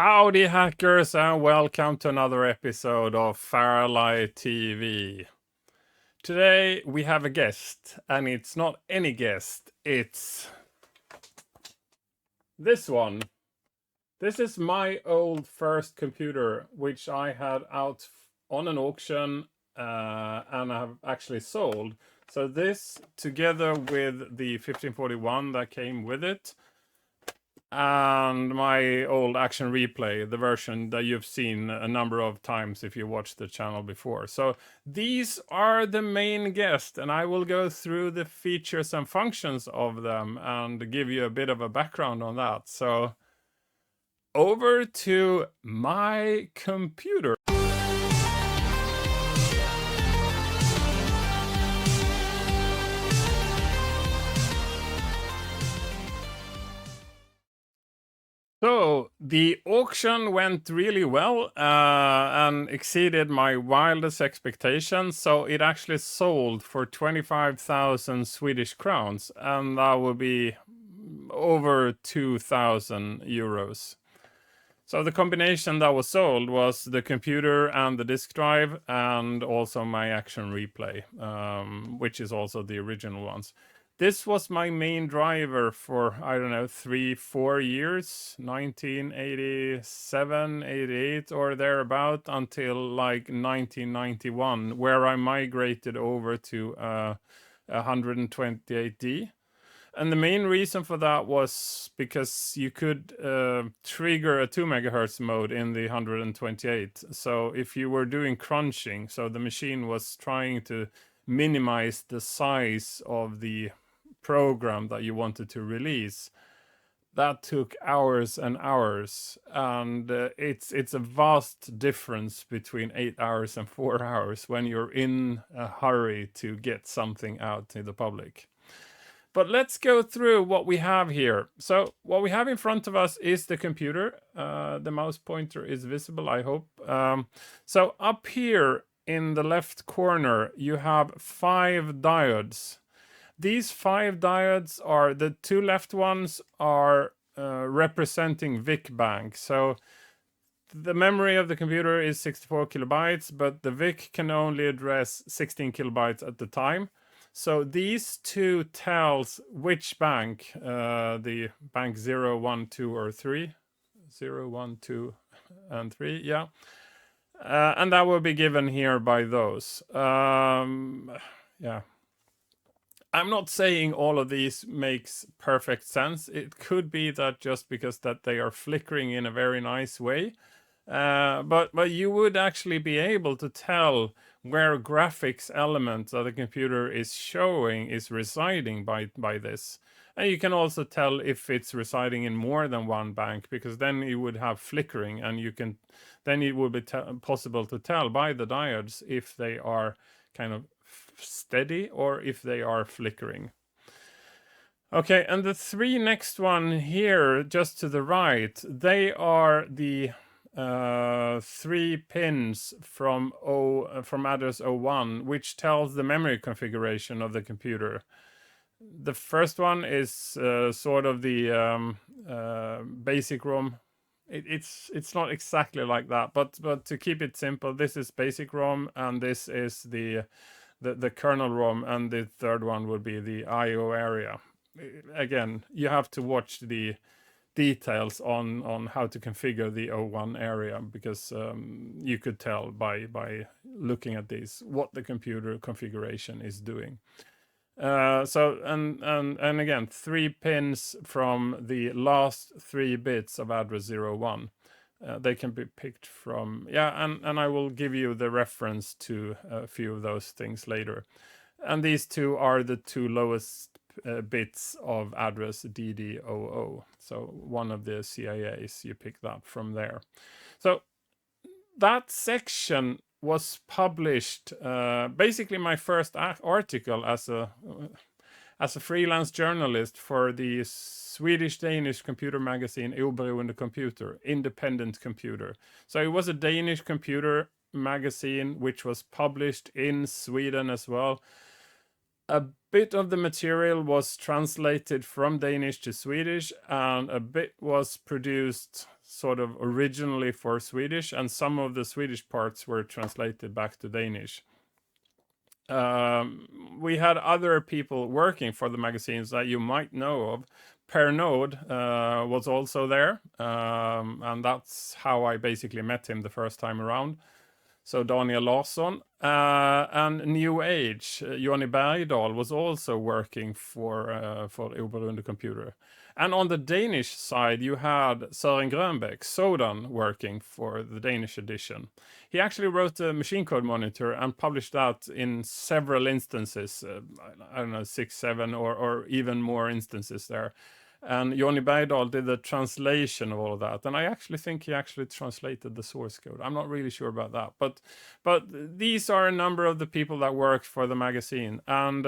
Howdy, hackers, and welcome to another episode of FairLight TV. Today we have a guest, and it's not any guest, it's this one. This is my old first computer, which I had out on an auction and I have actually sold. So, this together with the 1541 that came with it, and my old action replay, the version that you've seen a number of times if you watched the channel before. So these are the main guests, and I will go through the features and functions of them and give you a bit of a background on that. So over to my computer. So the auction went really well and exceeded my wildest expectations. So it actually sold for 25,000 Swedish crowns, and that would be over 2,000 euros. So the combination that was sold was the computer and the disk drive, and also my action replay, which is also the original ones. This was my main driver for, I don't know, 3-4 years, 1987, 88 or thereabout, until like 1991, where I migrated over to 128D. And the main reason for that was because you could trigger a 2 megahertz mode in the 128. So if you were doing crunching, so the machine was trying to minimize the size of the program that you wanted to release, that took hours and hours, and it's a vast difference between 8 hours and 4 hours when you're in a hurry to get something out to the public. But let's go through what we have here. So what we have in front of us is the computer. The mouse pointer is visible, I hope. So up here in the left corner, you have 5 diodes. These 5 diodes are, the 2 left ones are representing VIC bank. So the memory of the computer is 64 kilobytes, but the VIC can only address 16 kilobytes at the time. So these 2 tells which bank, the bank 0, 1, 2, or 3. 0, 1, 2, and 3, yeah. And that will be given here by those. Yeah. I'm not saying all of these makes perfect sense. It could be that just because that they are flickering in a very nice way. But you would actually be able to tell where graphics elements that the computer is showing is residing by this. And you can also tell if it's residing in more than one bank, because then you would have flickering, and then it would be possible to tell by the diodes if they are kind of steady or if they are flickering. Okay, and the 3 next one here, just to the right, they are the 3 pins from address 01, which tells the memory configuration of the computer. The first one is sort of the basic ROM. It's not exactly like that, but to keep it simple, this is basic ROM, and this is the kernel ROM, and the third one would be the IO area. Again, you have to watch the details on how to configure the O1 area, because you could tell by looking at these what the computer configuration is doing. So and again, 3 pins from the last 3 bits of address 01. They can be picked from, and I will give you the reference to a few of those things later. And these 2 are the 2 lowest bits of address DD00. So one of the CIAs, you pick that from there. So that section was published, basically my first article as a freelance journalist for the Swedish-Danish computer magazine Oberoende Computer, Independent Computer. So it was a Danish computer magazine which was published in Sweden as well. A bit of the material was translated from Danish to Swedish, and a bit was produced sort of originally for Swedish, and some of the Swedish parts were translated back to Danish. We had other people working for the magazines that you might know of. Per Node was also there, and that's how I basically met him the first time around. So Daniel Larsson, and New Age, Johnny Bergdahl was also working for Oberunde Computer. And on the Danish side, you had Søren Grönbæk, Sodan, working for the Danish edition. He actually wrote a machine code monitor and published that in several instances, I don't know, 6, 7, or even more instances there. And Johnny Bergdahl did the translation of all of that, and I actually think he actually translated the source code. I'm not really sure about that, but these are a number of the people that worked for the magazine, and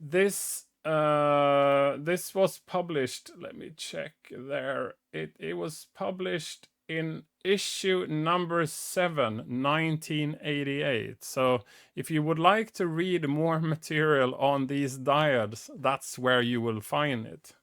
this was published. Let me check there. It was published in issue number 7, 1988. So if you would like to read more material on these diodes, that's where you will find it.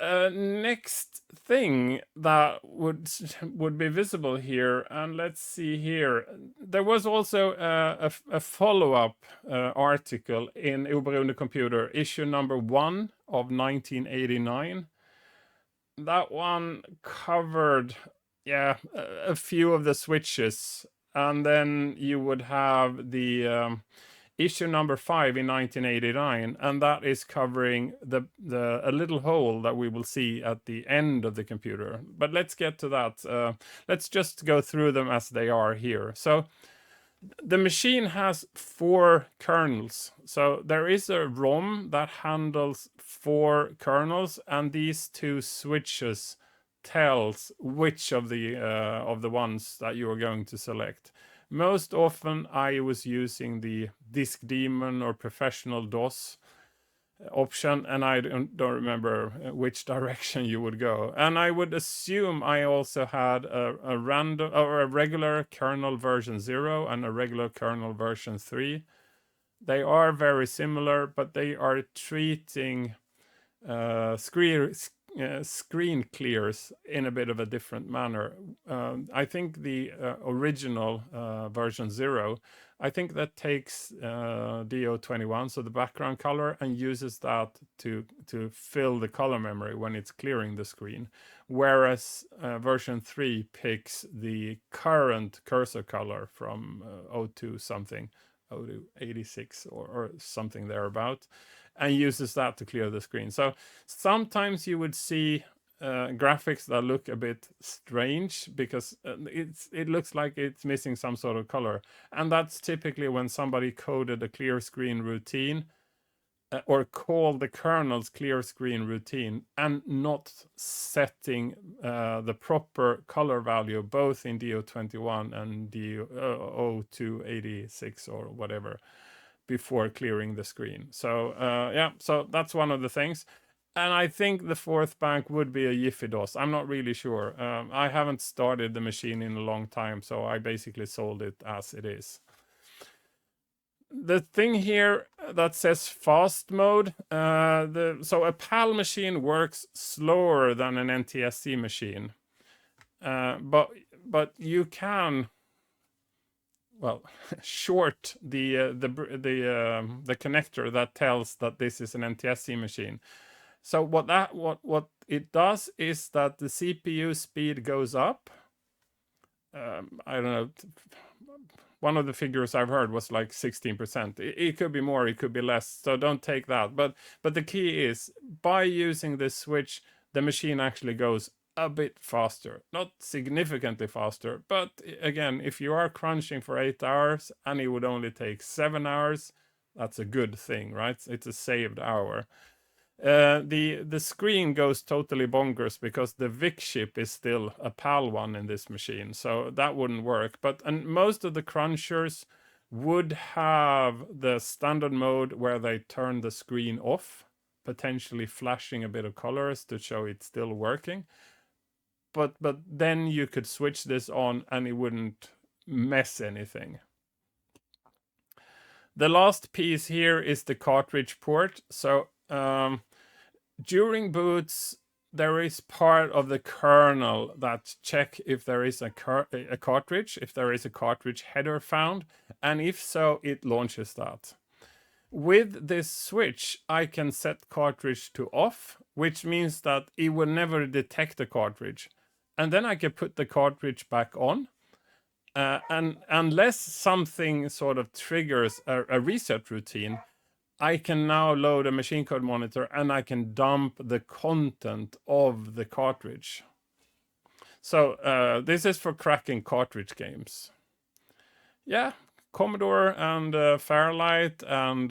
Next thing that would be visible here, and let's see here. There was also a follow-up article in Oberunde Computer, issue number 1 of 1989. That one covered, a few of the switches, and then you would have the issue number 5 in 1989, and that is covering a little hole that we will see at the end of the computer. But let's get to that. Let's just go through them as they are here. So the machine has 4 kernels. So there is a ROM that handles 4 kernels, and these 2 switches tells which of the ones that you are going to select. Most often I was using the Disk Demon or Professional DOS option, and I don't remember which direction you would go. And I would assume I also had a random or a regular kernel version 0 and a regular kernel version 3. They are very similar, but they are treating screen clears in a bit of a different manner. I think the original version 0, I think that takes DO21, so the background color, and uses that to fill the color memory when it's clearing the screen. Whereas version 3 picks the current cursor color from 02 something, 02 86 or something thereabout, and uses that to clear the screen. So sometimes you would see graphics that look a bit strange because it looks like it's missing some sort of color. And that's typically when somebody coded a clear screen routine or called the kernel's clear screen routine and not setting the proper color value both in DO21 and DO0286 or whatever before clearing the screen. So so that's one of the things. And I think the 4th bank would be a Jiffy DOS. I'm not really sure. I haven't started the machine in a long time, so I basically sold it as it is. The thing here that says fast mode, so a PAL machine works slower than an NTSC machine, but you can, well, short the connector that tells that this is an NTSC machine. So what it does is that the CPU speed goes up. I don't know. One of the figures I've heard was like 16%. It could be more, it could be less. So don't take that. But the key is by using this switch, the machine actually goes a bit faster, not significantly faster. But again, if you are crunching for 8 hours and it would only take 7 hours, that's a good thing, right? It's a saved hour. The screen goes totally bonkers because the VIC chip is still a PAL one in this machine, so that wouldn't work. And most of the crunchers would have the standard mode where they turn the screen off, potentially flashing a bit of colors to show it's still working. But then you could switch this on and it wouldn't mess anything. The last piece here is the cartridge port. So during boots, there is part of the kernel that check if there is a cartridge, if there is a cartridge header found, and if so, it launches that. With this switch, I can set cartridge to off, which means that it will never detect the cartridge. And then I can put the cartridge back on. And unless something sort of triggers a reset routine, I can now load a machine code monitor and I can dump the content of the cartridge. So this is for cracking cartridge games. Yeah, Commodore and FairLight and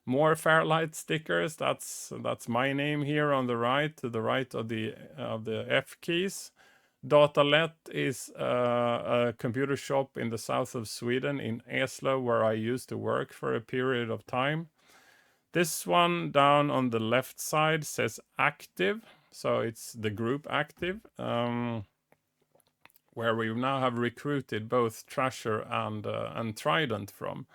more FairLight stickers. That's my name here on the right, to the right of the F keys. Datalet is a computer shop in the south of Sweden, in Eslöv, where I used to work for a period of time. This one down on the left side says Active, so it's the group Active, where we now have recruited both Trasher and Trident from.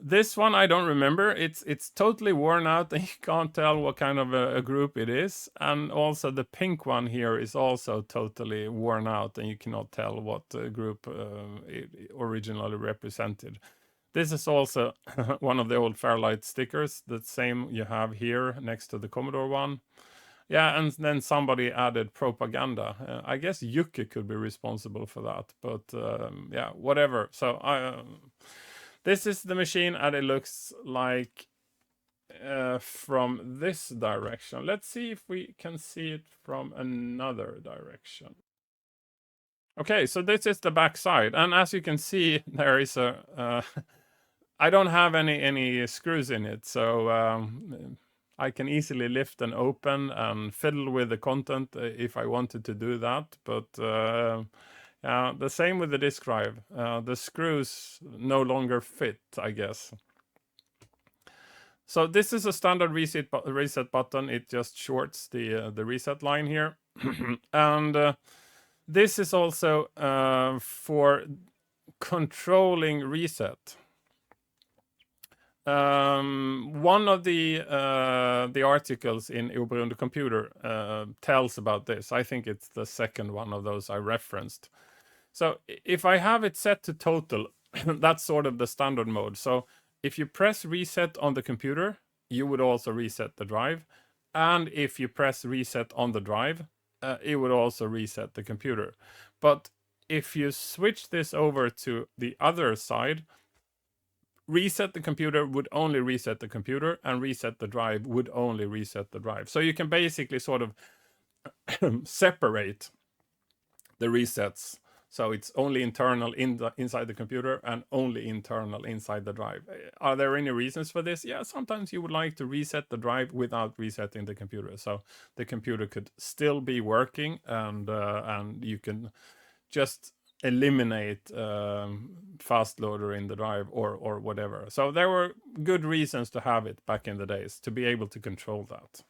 This one I don't remember. It's totally worn out and you can't tell what kind of a group it is. And also the pink one here is also totally worn out and you cannot tell what group it originally represented. This is also one of the old FairLight stickers, the same you have here next to the Commodore one. Yeah, and then somebody added propaganda. I guess Yuki could be responsible for that, but yeah, whatever. So this is the machine and it looks like from this direction. Let's see if we can see it from another direction. Okay, so this is the back side. And as you can see, there is a... I don't have any screws in it, so I can easily lift and open and fiddle with the content if I wanted to do that. But the same with the disk drive. The screws no longer fit, I guess. So this is a standard reset button. It just shorts the reset line here. And this is also for controlling reset. One of the articles in Oberoende Computer tells about this. I think it's the second one of those I referenced. So if I have it set to total, that's sort of the standard mode. So if you press reset on the computer, you would also reset the drive. And if you press reset on the drive, it would also reset the computer. But if you switch this over to the other side, reset the computer would only reset the computer, and reset the drive would only reset the drive. So you can basically sort of separate the resets. So it's only internal inside the computer and only internal inside the drive. Are there any reasons for this? Yeah, sometimes you would like to reset the drive without resetting the computer. So the computer could still be working and you can just eliminate fast loader in the drive or whatever. So there were good reasons to have it back in the days to be able to control that.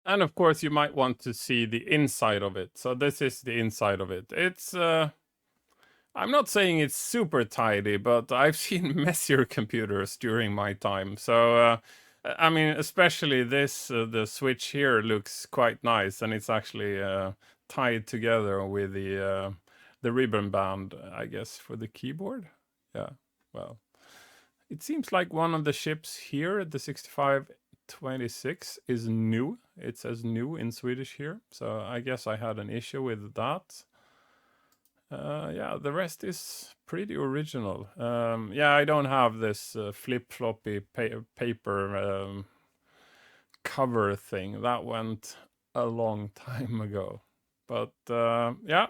And of course, you might want to see the inside of it. So this is the inside of it. It's, I'm not saying it's super tidy, but I've seen messier computers during my time. So, I mean, especially this, the switch here looks quite nice. And it's actually tied together with the ribbon band, I guess, for the keyboard. Yeah, well, it seems like one of the chips here, the 6526, is new. It says new in Swedish here, so I guess I had an issue with that. Yeah, the rest is pretty original. Yeah, I don't have this flip-floppy paper cover thing. That went a long time ago. But yeah,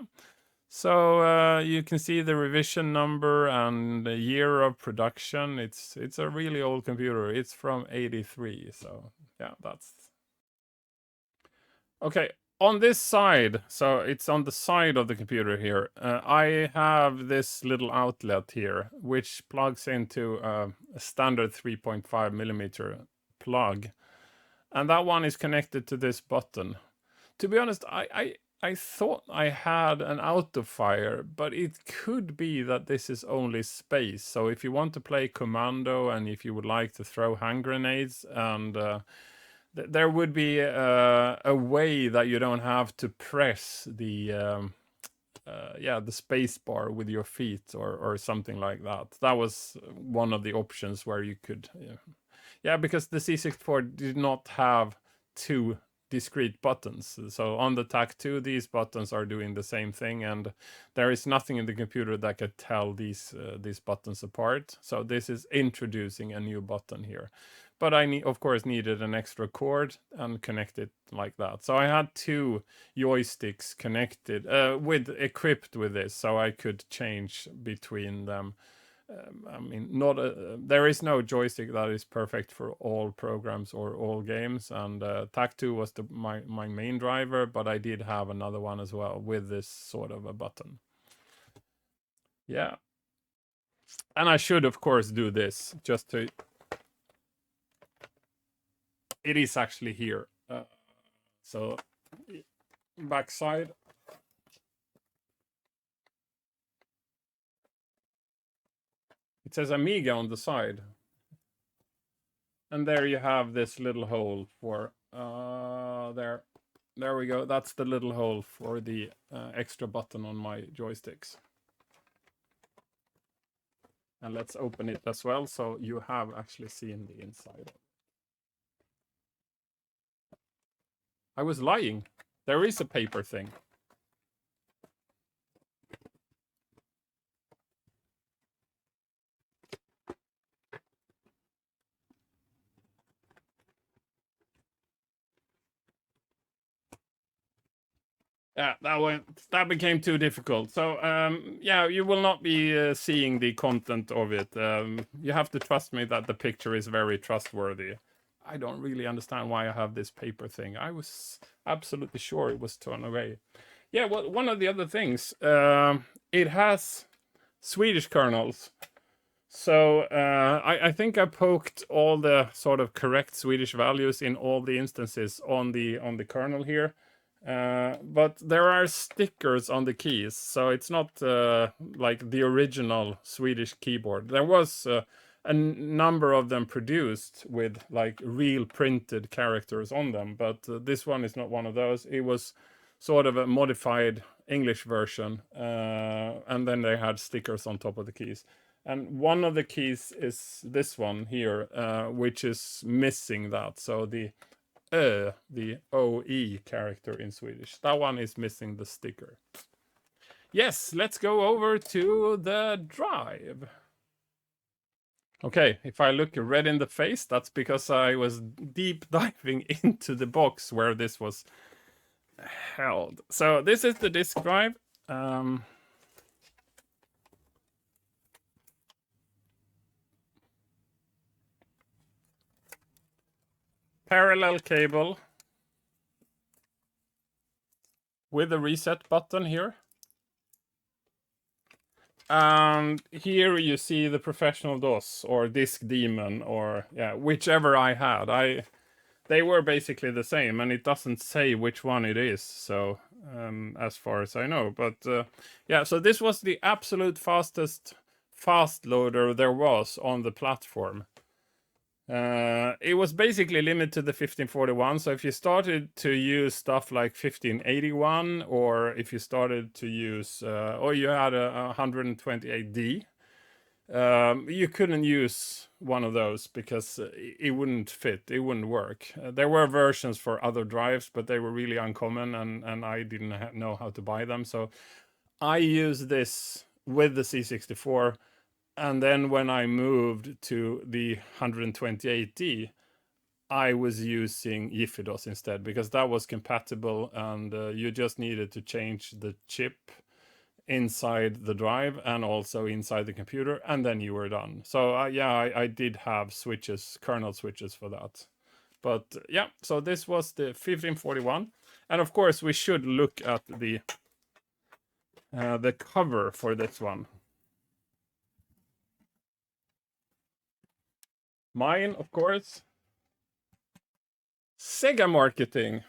so you can see the revision number and the year of production. It's a really old computer. It's from '83, so yeah, that's... Okay, on this side, so it's on the side of the computer here, I have this little outlet here, which plugs into a standard 3.5 millimeter plug. And that one is connected to this button. To be honest, I thought I had an auto fire, but it could be that this is only space. So if you want to play commando and if you would like to throw hand grenades, and there would be a way that you don't have to press the space bar with your feet or something like that. That was one of the options where you could, because the C64 did not have two discrete buttons. So on the TAC2, these buttons are doing the same thing, and there is nothing in the computer that can tell these buttons apart. So this is introducing a new button here. But I of course needed an extra cord and connect it like that. So I had two joysticks connected equipped with this, so I could change between them. I mean, there is no joystick that is perfect for all programs or all games, and TAC2 was my main driver, but I did have another one as well with this sort of a button. Yeah. And I should, of course, do this just to... It is actually here. So, backside. It says Amiga on the side. And there you have this little hole for... There we go. That's the little hole for the extra button on my joysticks. And let's open it as well, so you have actually seen the inside. I was lying. There is a paper thing. Yeah, that became too difficult. So you will not be seeing the content of it. You have to trust me that the picture is very trustworthy. I don't really understand why I have this paper thing. I was absolutely sure it was torn away. Yeah, well, one of the other things, it has Swedish kernels. So I think I poked all the sort of correct Swedish values in all the instances on the kernel here. But there are stickers on the keys, so it's not like the original Swedish keyboard. There was a number of them produced with like real printed characters on them, but this one is not one of those. It was sort of a modified English version, and then they had stickers on top of the keys. And one of the keys is this one here, which is missing that. So the OE character in Swedish. That one is missing the sticker. Yes, let's go over to the drive. Okay, if I look red in the face, that's because I was deep diving into the box where this was held. So this is the disk drive. Parallel cable with a reset button here. And here you see the professional DOS or Disk Demon, or whichever I had. They were basically the same, and it doesn't say which one it is, so as far as I know. But so this was the absolute fastest fast loader there was on the platform. It was basically limited to the 1541, so if you started to use stuff like 1581, or if you started to use, or you had a 128D, you couldn't use one of those because it wouldn't fit, it wouldn't work. There were versions for other drives, but they were really uncommon, and I didn't know how to buy them, so I used this with the C64. And then when I moved to the 128D, I was using YiFiDOS instead, because that was compatible, and you just needed to change the chip inside the drive and also inside the computer, and then you were done. So I did have switches, kernel switches for that. But so this was the 1541. And of course we should look at the cover for this one. Mine, of course. Sega marketing.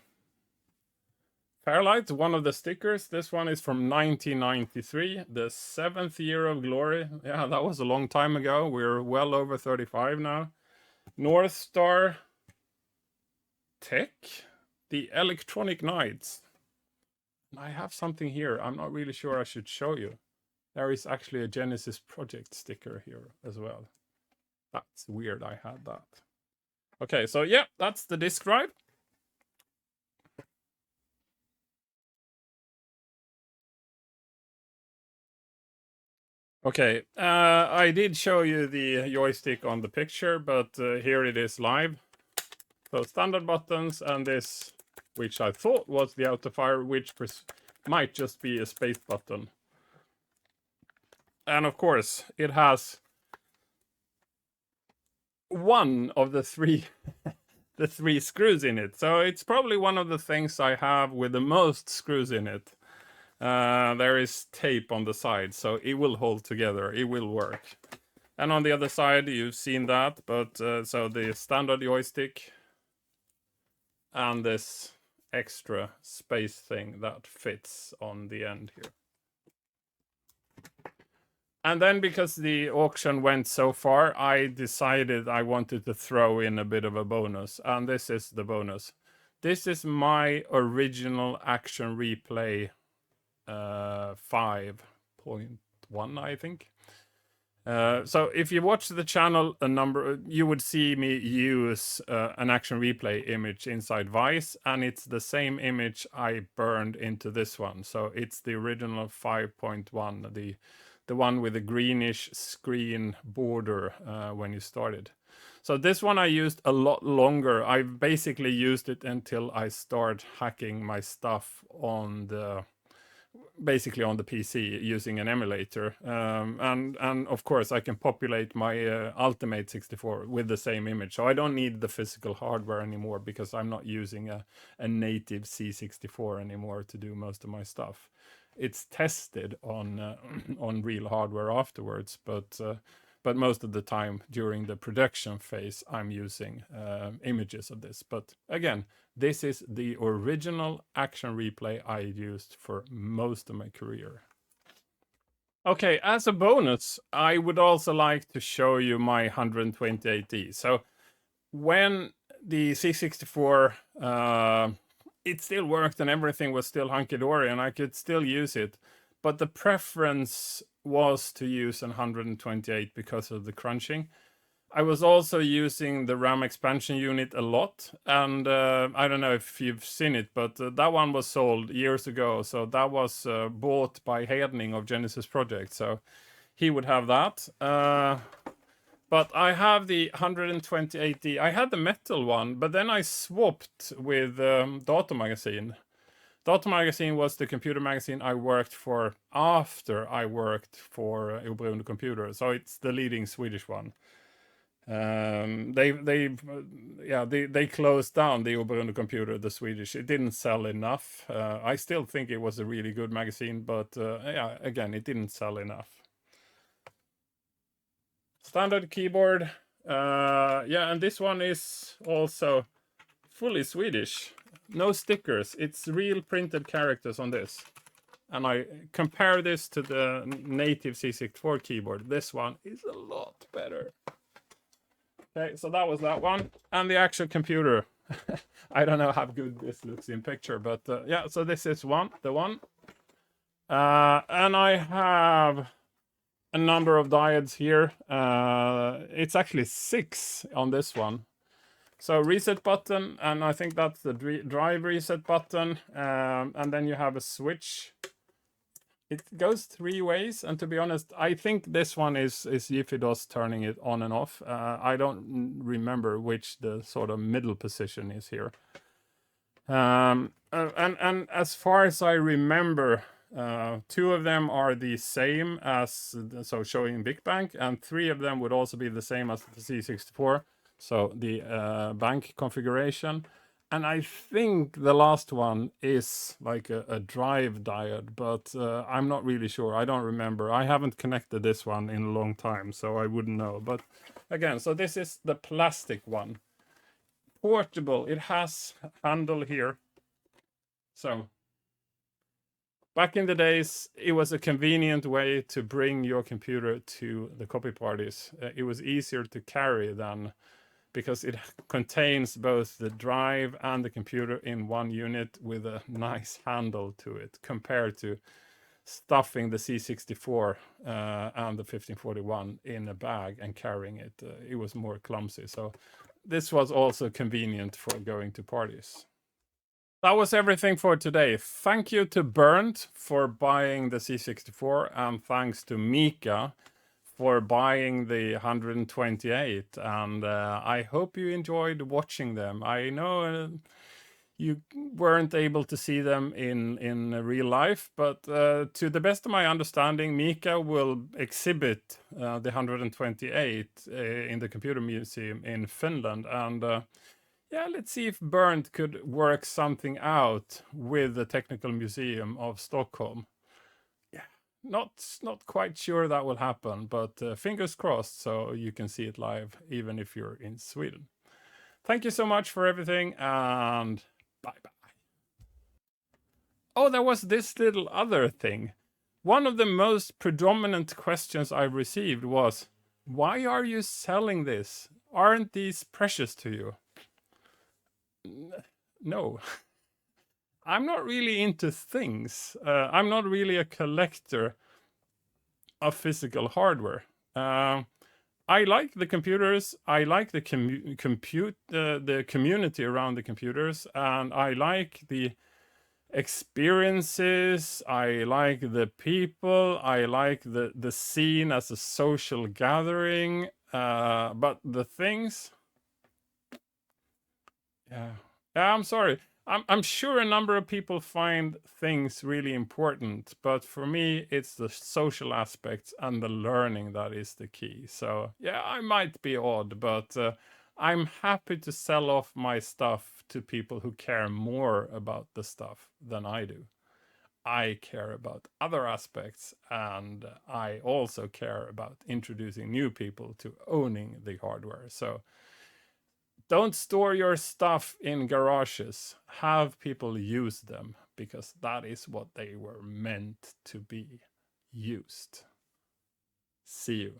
FairLight, one of the stickers. This one is from 1993, the 7th year of glory. Yeah, that was a long time ago. We're well over 35 now. North Star Tech, the Electronic Knights. I have something here. I'm not really sure I should show you. There is actually a Genesis Project sticker here as well. That's weird, I had that. Okay, so yeah, that's the disk drive. Okay, I did show you the joystick on the picture, but here it is live. So standard buttons and this, which I thought was the auto fire, which might just be a space button. And of course, it has one of the three the three screws in it. So it's probably one of the things I have with the most screws in it. There is tape on the side, so it will hold together. It will work. And on the other side, you've seen that, but so the standard joystick and this extra space thing that fits on the end here. And then because the auction went so far, I decided I wanted to throw in a bit of a bonus, and this is the bonus. This is my original Action Replay 5.1, I think. So if you watch the channel you would see me use an Action Replay image inside Vice, and it's the same image I burned into this one. So it's the original 5.1, the one with the greenish screen border when you started. So this one I used a lot longer. I've basically used it until I start hacking my stuff on the PC using an emulator, and of course I can populate my Ultimate 64 with the same image, so I don't need the physical hardware anymore because I'm not using a native C64 anymore to do most of my stuff. It's tested on real hardware afterwards, but most of the time during the production phase I'm using images of this. But again, this is the original Action Replay I used for most of my career. Okay, as a bonus, I would also like to show you my 128D. So when the C64 it still worked and everything was still hunky-dory and I could still use it, but the preference was to use an 128 because of the crunching. I was also using the RAM expansion unit a lot, and I don't know if you've seen it, but that one was sold years ago, so that was bought by Hedning of Genesis Project, so he would have that. But I have the 128D. I had the metal one, but then I swapped with Data Magazine. Data Magazine was the computer magazine I worked for after I worked for Oberoende Computer, so it's the leading Swedish one. They closed down the Oberoende Computer, the Swedish. It didn't sell enough. I still think it was a really good magazine, but yeah, again, it didn't sell enough. Standard keyboard. Yeah, and this one is also fully Swedish. No stickers. It's real printed characters on this. And I compare this to the native C64 keyboard. This one is a lot better. Okay, so that was that one. And the actual computer. I don't know how good this looks in picture, but yeah, so this is the one. And I have a number of diodes here. It's actually 6 on this one. So reset button, and I think that's the drive reset button. And then you have a switch. It goes 3 ways, and to be honest, I think this one is Jiffy-DOS turning it on and off. I don't remember which the sort of middle position is here. And as far as I remember, 2 of them are the same as, so showing Big Bank, and 3 of them would also be the same as the C64, so the bank configuration. And I think the last one is like a drive diode, but I'm not really sure. I don't remember. I haven't connected this one in a long time, so I wouldn't know. But again, so this is the plastic one. Portable. It has handle here. So Back in the days, it was a convenient way to bring your computer to the copy parties. It was easier to carry than, because it contains both the drive and the computer in one unit with a nice handle to it, compared to stuffing the C64 and the 1541 in a bag and carrying it. It was more clumsy. So this was also convenient for going to parties. That was everything for today. Thank you to Bernd for buying the C64, and thanks to Mika for buying the 128. And I hope you enjoyed watching them. I know you weren't able to see them in real life, but to the best of my understanding, Mika will exhibit the 128 in the Computer Museum in Finland. And yeah, let's see if Bernd could work something out with the Technical Museum of Stockholm. Yeah, not quite sure that will happen, but fingers crossed, so you can see it live even if you're in Sweden. Thank you so much for everything, and bye-bye. Oh, there was this little other thing. One of the most predominant questions I received was, why are you selling this? Aren't these precious to you? No. I'm not really into things. I'm not really a collector of physical hardware. I like the computers. I like the the community around the computers, and I like the experiences. I like the people. I like the scene as a social gathering. But the things, yeah, I'm sorry. I'm sure a number of people find things really important, but for me, it's the social aspects and the learning that is the key. So yeah, I might be odd, but I'm happy to sell off my stuff to people who care more about the stuff than I do. I care about other aspects, and I also care about introducing new people to owning the hardware. So don't store your stuff in garages. Have people use them, because that is what they were meant to be used. See you.